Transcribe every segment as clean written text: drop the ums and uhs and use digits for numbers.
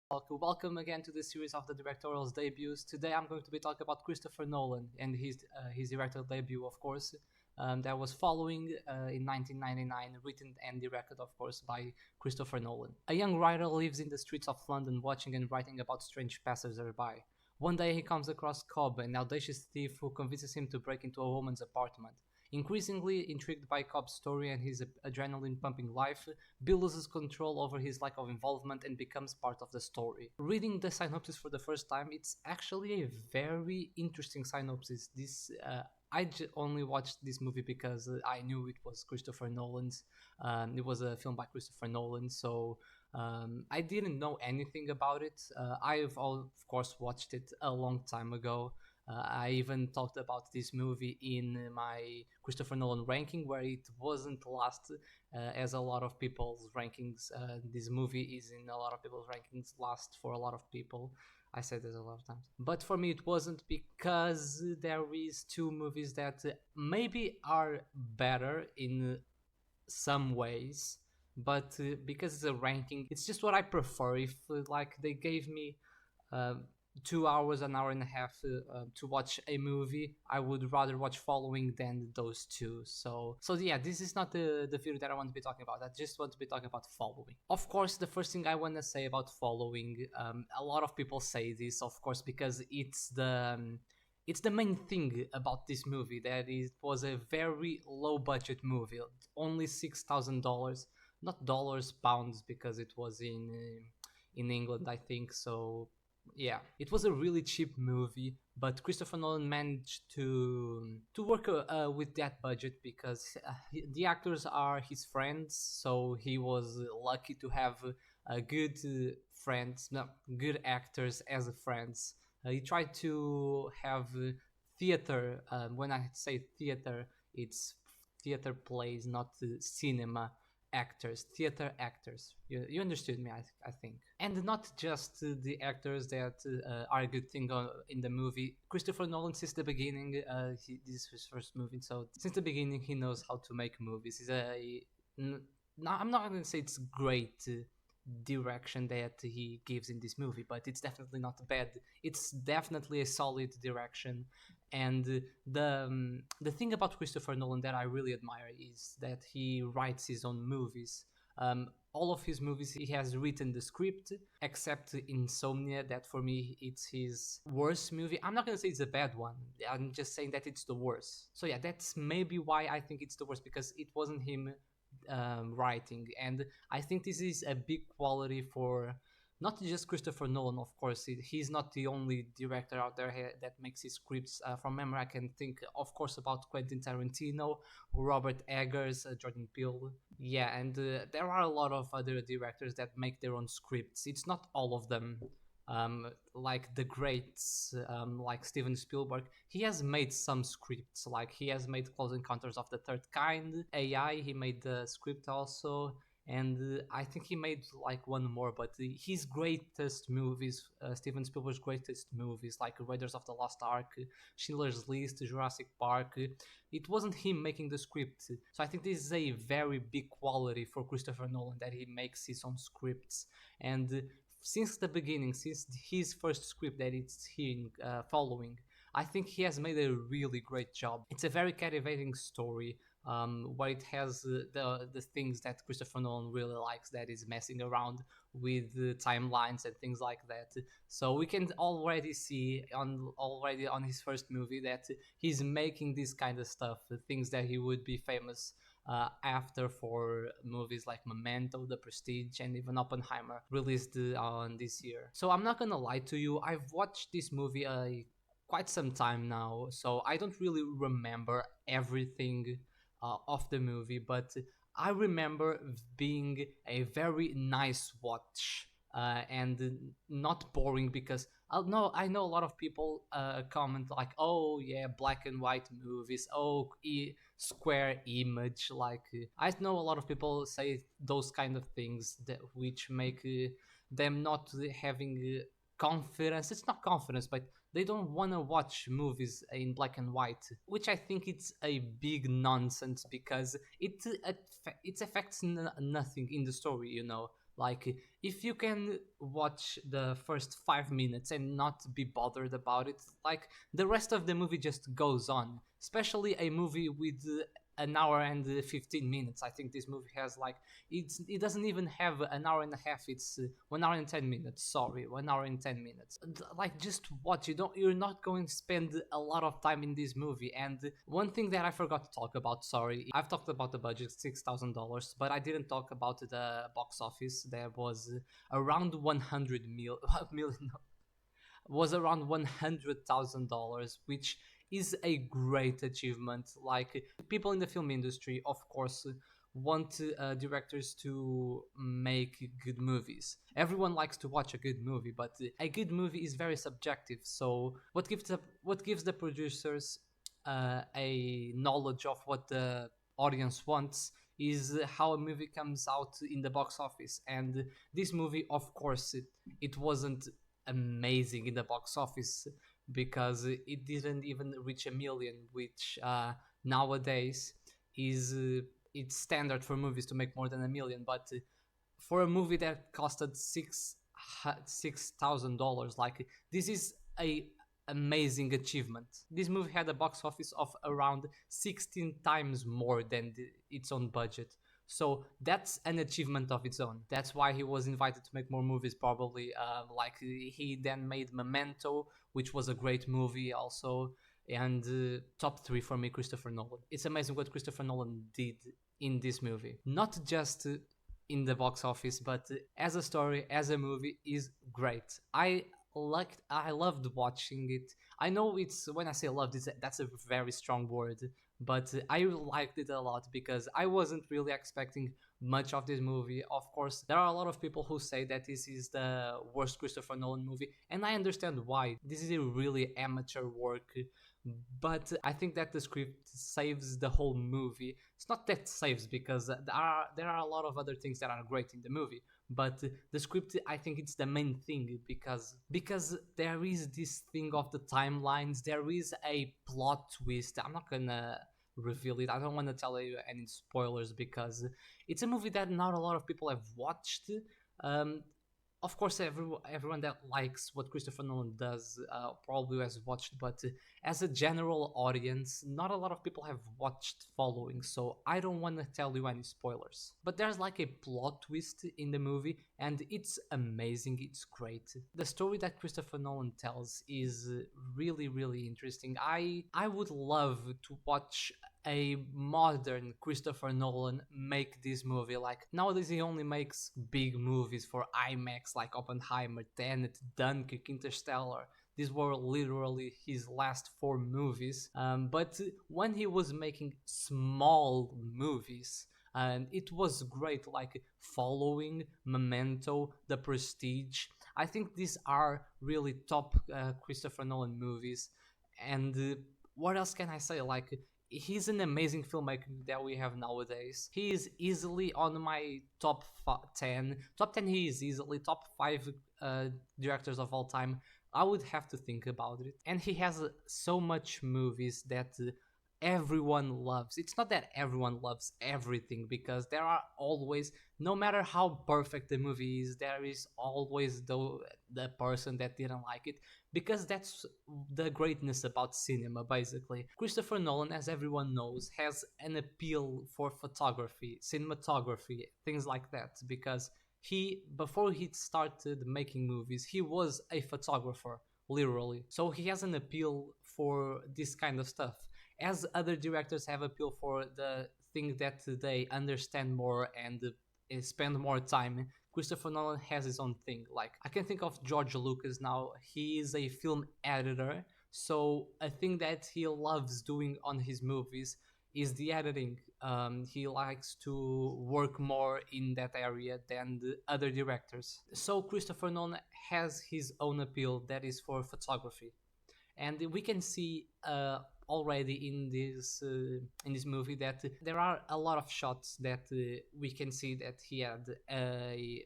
Welcome again to the series of the directorial debuts. Today I'm going to be talking about Christopher Nolan and his directorial debut, of course, that was following in 1999, written and directed, of course, by Christopher Nolan. A young writer lives in the streets of London watching and writing about strange passers-by. One day he comes across Cobb, an audacious thief who convinces him to break into a woman's apartment. Increasingly intrigued by Cobb's story and his adrenaline pumping life, Bill loses control over his lack of involvement and becomes part of the story. Reading the synopsis for the first time, it's actually a very interesting synopsis. Only watched this movie because I knew it was Christopher Nolan's. It was a film by Christopher Nolan, so I didn't know anything about it. Of course, watched it a long time ago. I even talked about this movie in my Christopher Nolan ranking, where it wasn't last as a lot of people's rankings. This movie is in a lot of people's rankings last for a lot of people. I said this a lot of times, but for me it wasn't because there is two movies that maybe are better in some ways, but because it's a ranking, it's just what I prefer. If like they gave me uh, 2 hours, an hour and a half to watch a movie, I would rather watch Following than those two. So yeah, this is not the video that I want to be talking about. I just want to be talking about Following. Of course, the first thing I want to say about Following, a lot of people say this, of course, because it's the main thing about this movie, that it was a very low budget movie, only $6,000, not dollars, pounds, because it was in England, I think. So yeah, it was a really cheap movie, but Christopher Nolan managed to work with that budget because the actors are his friends, so he was lucky to have good friends, no, good actors as friends. He tried to have theater. When I say theater, it's theater plays, not cinema actors, theater actors. You understood me, I think. And not just the actors that are a good thing in the movie. Christopher Nolan, since the beginning, this is his first movie, so since the beginning he knows how to make movies. No, I'm not going to say it's great direction that he gives in this movie, but it's definitely not bad. It's definitely a solid direction. And the thing about Christopher Nolan that I really admire is that he writes his own movies. All of his movies, he has written the script, except Insomnia, that for me it's his worst movie. I'm not gonna say it's a bad one. I'm just saying that it's the worst. So yeah, that's maybe why I think it's the worst, because it wasn't him writing. And I think this is a big quality for not just Christopher Nolan. Of course, he's not the only director out there that makes his scripts. From memory, I can think, of course, about Quentin Tarantino, Robert Eggers, Jordan Peele. Yeah, and there are a lot of other directors that make their own scripts. It's not all of them. Like the greats, like Steven Spielberg, he has made some scripts. Like he has made Close Encounters of the Third Kind, AI. He made the script also, and I think he made like one more. But his greatest movies, Steven Spielberg's greatest movies, like Raiders of the Lost Ark, Schindler's List, Jurassic Park, it wasn't him making the script. So I think this is a very big quality for Christopher Nolan, that he makes his own scripts. And since the beginning, since his first script that it's him following, I think he has made a really great job. It's a very captivating story, where it has the things that Christopher Nolan really likes, that is messing around with timelines and things like that. So we can already see already on his first movie that he's making this kind of stuff, the things that he would be famous after, for movies like Memento, The Prestige, and even Oppenheimer, released on this year. So I'm not gonna lie to you, I've watched this movie quite some time now, so I don't really remember everything of the movie, but I remember being a very nice watch. And not boring, because I know a lot of people comment like, oh yeah, black and white movies, oh square image. Like I know a lot of people say those kind of things that which make them not having confidence. It's not confidence, but they don't want to watch movies in black and white, which I think it's a big nonsense, because it affects nothing in the story. Like, if you can watch the first 5 minutes and not be bothered about it, like, the rest of the movie just goes on. Especially a movie with an hour and 15 minutes. I think this movie has like, it doesn't even have an hour and a half. It's 1 hour and 10 minutes. Sorry, 1 hour and 10 minutes. Like, just watch. You're not going to spend a lot of time in this movie. And one thing that I forgot to talk about, sorry, I've talked about the budget, $6,000, but I didn't talk about the box office. There was around 100 million, was around $100,000, which is a great achievement. Like, people in the film industry, of course, want directors to make good movies. Everyone likes to watch a good movie, but a good movie is very subjective. So what gives the producers a knowledge of what the audience wants is how a movie comes out in the box office. And this movie, of course, it wasn't amazing in the box office because it didn't even reach a million, which nowadays is it's standard for movies to make more than a million. But for a movie that costed $6,000, like, this is a amazing achievement. This movie had a box office of around 16 times more than its own budget. So that's an achievement of its own. That's why he was invited to make more movies, probably. Like, he then made Memento, which was a great movie also. And top three for me, Christopher Nolan. It's amazing what Christopher Nolan did in this movie. Not just in the box office, but as a story, as a movie, is great. I loved watching it. I know it's, when I say loved, that's a very strong word, but I liked it a lot because I wasn't really expecting much of this movie. Of course, there are a lot of people who say that this is the worst Christopher Nolan movie, and I understand why. This is a really amateur work, but I think that the script saves the whole movie. It's not that saves, because there are a lot of other things that are great in the movie, but the script, I think it's the main thing, because there is this thing of the timelines. There is a plot twist. I'm not gonna reveal it. I don't want to tell you any spoilers because it's a movie that not a lot of people have watched. um, of course, everyone that likes what Christopher Nolan does probably has watched, but as a general audience, not a lot of people have watched Following, so I don't want to tell you any spoilers. But there's like a plot twist in the movie, and it's amazing, it's great. The story that Christopher Nolan tells is really, really interesting. I would love to watch a modern Christopher Nolan make this movie. Like, nowadays he only makes big movies for IMAX, like Oppenheimer, Tenet, Dunkirk, Interstellar. These were literally his last four movies. But when he was making small movies, and it was great, like Following, Memento, The Prestige. I think these are really top Christopher Nolan movies. And what else can I say? Like, he's an amazing filmmaker that we have nowadays. He is easily on my top 10. Top 10, he is easily. Top 5 directors of all time. I would have to think about it. And he has so much movies that everyone loves. It's not that everyone loves everything, because there are always, no matter how perfect the movie is, there is always the person that didn't like it, because that's the greatness about cinema. Basically, Christopher Nolan, as everyone knows, has an appeal for photography, cinematography, things like that, because before he started making movies, he was a photographer, literally. So he has an appeal for this kind of stuff, as other directors have appeal for the thing that they understand more and spend more time. Christopher Nolan has his own thing. Like, I can think of George Lucas now. He is a film editor, so a thing that he loves doing on his movies is the editing. He likes to work more in that area than the other directors. So Christopher Nolan has his own appeal that is for photography, and we can see already in this movie that there are a lot of shots that we can see that he had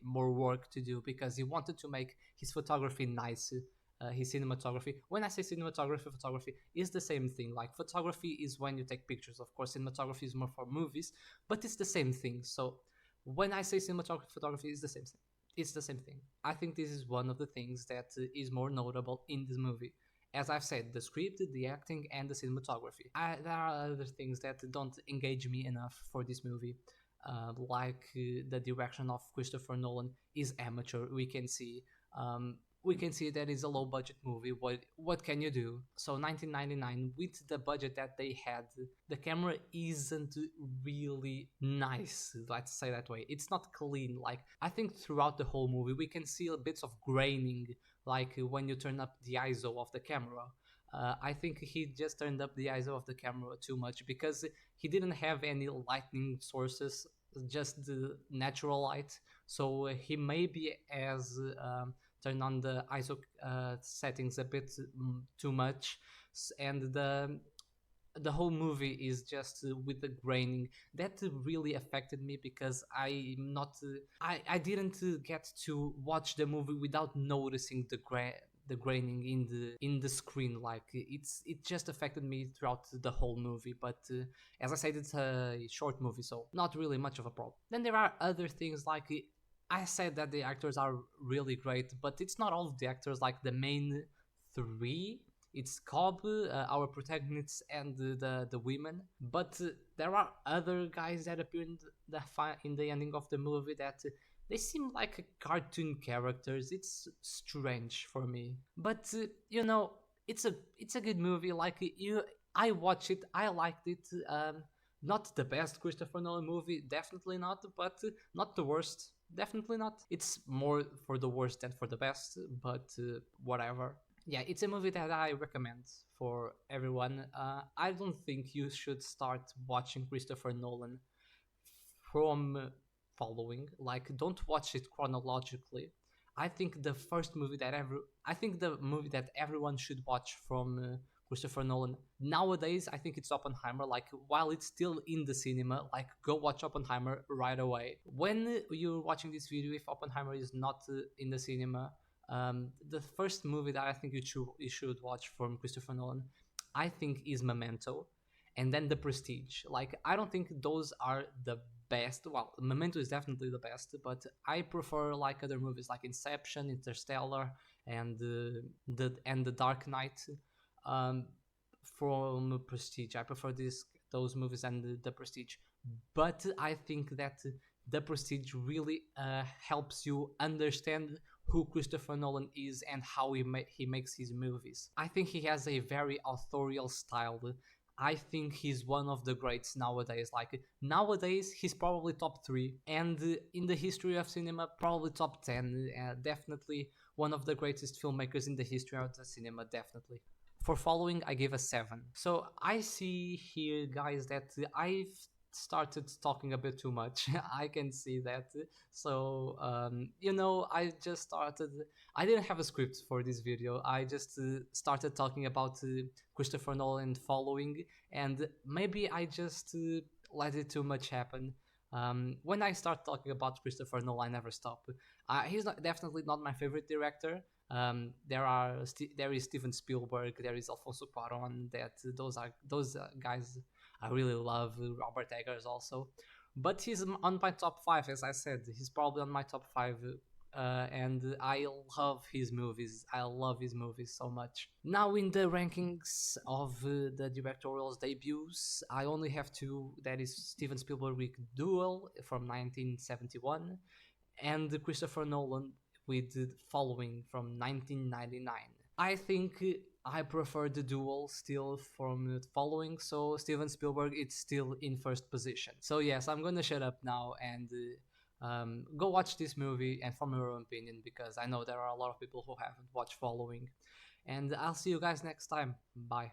more work to do, because he wanted to make his photography nice. His cinematography, when I say cinematography, photography is the same thing. Like, photography is when you take pictures, of course cinematography is more for movies, but it's the same thing. So When I say cinematography, photography is the same thing. It's the same thing. I think this is one of the things that is more notable in this movie. As I've said, the script, the acting, and the cinematography. There are other things that don't engage me enough for this movie, the direction of Christopher Nolan is amateur. We can see that it's a low budget movie. What can you do? So 1999, with the budget that they had, the camera isn't really nice. Let's say that way. It's not clean. Like I think throughout the whole movie, we can see a bits of graining, like when you turn up the ISO of the camera. I think he just turned up the ISO of the camera too much because he didn't have any lighting sources, just the natural light. So he maybe has turned on the ISO settings a bit too much, and the whole movie is just with the graining that really affected me because I'm not I didn't get to watch the movie without noticing the graining in the screen. Like it just affected me throughout the whole movie. But as I said, it's a short movie, so not really much of a problem. Then there are other things like I said that the actors are really great, but it's not all of the actors. Like the main three, it's Cobb, our protagonists, and the women. But there are other guys that appear in in the ending of the movie that they seem like cartoon characters. It's strange for me, but you know, it's a good movie. Like I watched it, I liked it. Not the best Christopher Nolan movie, definitely not, but not the worst, definitely not. It's more for the worst than for the best, but whatever. Yeah, it's a movie that I recommend for everyone. I don't think you should start watching Christopher Nolan from following. Like, don't watch it chronologically. I think I think the movie that everyone should watch from Christopher Nolan nowadays, I think it's Oppenheimer. Like, while it's still in the cinema, like, go watch Oppenheimer right away. When you're watching this video, if Oppenheimer is not in the cinema, the first movie that I think you should watch from Christopher Nolan, I think, is Memento, and then The Prestige. Like, I don't think those are the best. Well, Memento is definitely the best, but I prefer like other movies like Inception, Interstellar, and the Dark Knight. Um, from Prestige, I prefer those movies and the Prestige. But I think that the Prestige really helps you understand who Christopher Nolan is and how he makes his movies. I think he has a very authorial style. I think he's one of the greats nowadays. Like nowadays, he's probably top three, and in the history of cinema, probably top 10. Definitely one of the greatest filmmakers in the history of the cinema. Definitely. For following, I give a 7. So I see here, guys, that I've started talking a bit too much. I can see that. So, you know, I just started. I didn't have a script for this video. I just started talking about Christopher Nolan following, and maybe I just let it too much happen. When I start talking about Christopher Nolan, I never stop. He's definitely not my favorite director. There is Steven Spielberg, there is Alfonso Cuarón. That those guys I really love. Robert Eggers also, but he's on my top 5. As I said, he's probably on my top 5. And I love his movies. I love his movies so much. Now in the rankings of the directorial debuts, I only have two. That is Steven Spielberg with Duel from 1971, and Christopher Nolan with Following from 1999. I think I prefer the Duel still from Following, so Steven Spielberg is still in first position. So yes, I'm gonna shut up now and go watch this movie and form your own opinion, because I know there are a lot of people who haven't watched Following. And I'll see you guys next time. Bye.